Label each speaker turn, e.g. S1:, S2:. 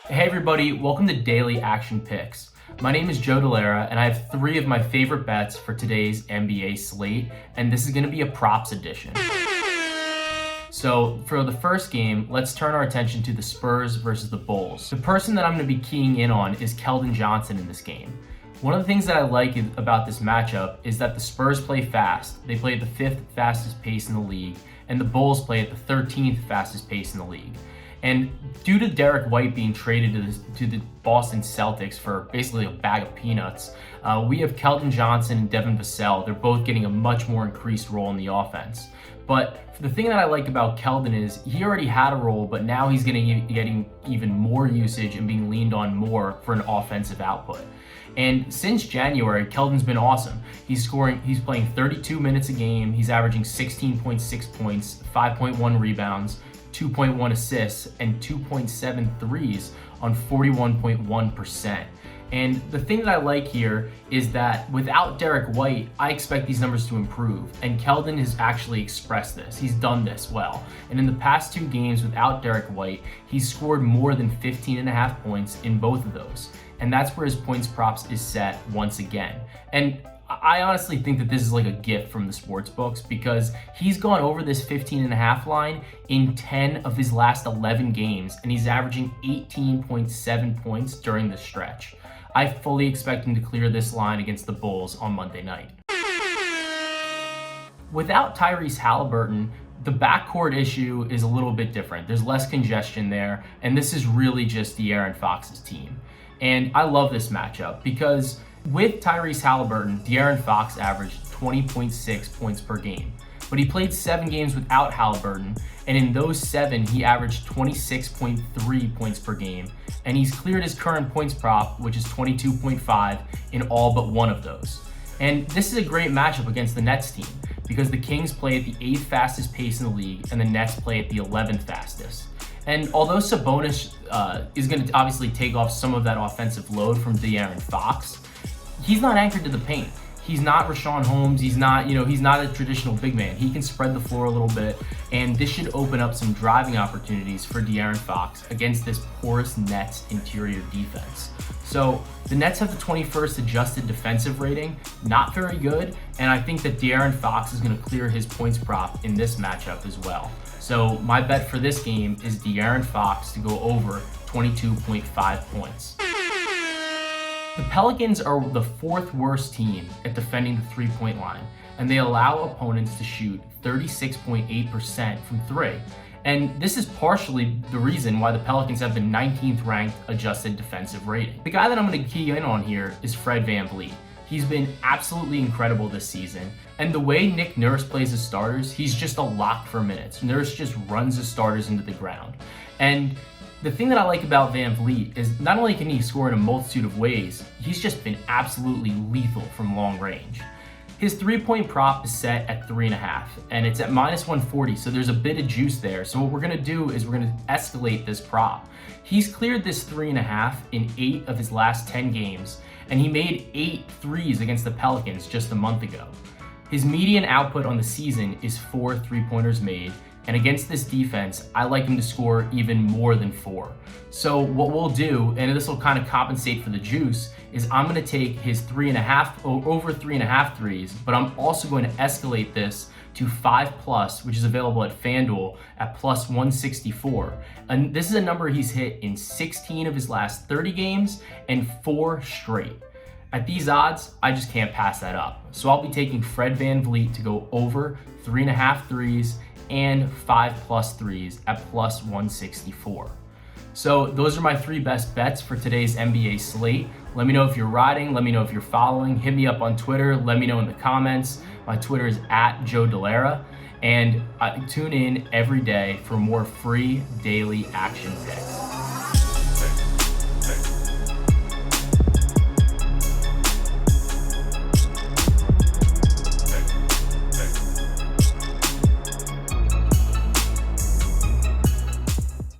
S1: Hey everybody, welcome to Daily Action Picks. My name is Joe Delara, and I have 3 of my favorite bets for today's NBA slate, and this is going to be a props edition. So for the first game, let's turn our attention to the Spurs versus the Bulls. The person that I'm going to be keying in on is Keldon Johnson in this game. One of the things that I like about this matchup is that the Spurs play fast. They play at the 5th fastest pace in the league, and the Bulls play at the 13th fastest pace in the league. And due to Derek White being traded to the Boston Celtics for basically a bag of peanuts, we have Keldon Johnson and Devin Vassell. They're both getting a much more increased role in the offense. But the thing that I like about Keldon is he already had a role, but now he's getting even more usage and being leaned on more for an offensive output. And since January, Keldon's been awesome. He's playing 32 minutes a game. He's averaging 16.6 points, 5.1 rebounds, 2.1 assists, and 2.7 threes on 41.1%. And the thing that I like here is that without Derek White, I expect these numbers to improve. And Keldon has actually expressed this. He's done this well. And in the past 2 games without Derek White, he's scored more than 15.5 points in both of those. And that's where his points props is set once again. And I honestly think that this is like a gift from the sports books because he's gone over this 15.5 line in 10 of his last 11 games, and he's averaging 18.7 points during the stretch. I fully expect him to clear this line against the Bulls on Monday night. Without Tyrese Halliburton, the backcourt issue is a little bit different. There's less congestion there, and this is really just De'Aaron Fox's team. And I love this matchup because with Tyrese Halliburton, De'Aaron Fox averaged 20.6 points per game. But he played 7 games without Halliburton, and in those 7, he averaged 26.3 points per game. And he's cleared his current points prop, which is 22.5, in all but one of those. And this is a great matchup against the Nets team because the Kings play at the 8th fastest pace in the league, and the Nets play at the 11th fastest. And although Sabonis is going to obviously take off some of that offensive load from De'Aaron Fox, he's not anchored to the paint. He's not Rashawn Holmes. He's not a traditional big man. He can spread the floor a little bit, and this should open up some driving opportunities for De'Aaron Fox against this porous Nets interior defense. So the Nets have the 21st adjusted defensive rating, not very good, and I think that De'Aaron Fox is going to clear his points prop in this matchup as well. So my bet for this game is De'Aaron Fox to go over 22.5 points. The Pelicans are the 4th worst team at defending the three-point line, and they allow opponents to shoot 36.8% from 3. And this is partially the reason why the Pelicans have the 19th ranked adjusted defensive rating. The guy that I'm going to key in on here is Fred VanVleet. He's been absolutely incredible this season, and the way Nick Nurse plays his starters, he's just a lock for minutes. Nurse just runs his starters into the ground. And the thing that I like about VanVleet is not only can he score in a multitude of ways, he's just been absolutely lethal from long range. His 3-point prop is set at 3.5, and it's at -140, so there's a bit of juice there. So what we're gonna do is we're gonna escalate this prop. He's cleared this 3.5 in 8 of his last 10 games, and he made 8 threes against the Pelicans just a month ago. His median output on the season is 4 3-pointers made, and against this defense, I like him to score even more than 4. So what we'll do, and this will kind of compensate for the juice, is I'm going to take his over 3.5 threes, but I'm also going to escalate this to 5+, which is available at FanDuel at +164. And this is a number he's hit in 16 of his last 30 games and 4 straight. At these odds, I just can't pass that up. So I'll be taking Fred VanVleet to go over 3.5 threes and 5+ threes at +164. So those are my 3 best bets for today's NBA slate. Let me know if you're riding. Let me know if you're following. Hit me up on Twitter. Let me know in the comments. My Twitter is @JoeDelara. And tune in every day for more free daily action picks.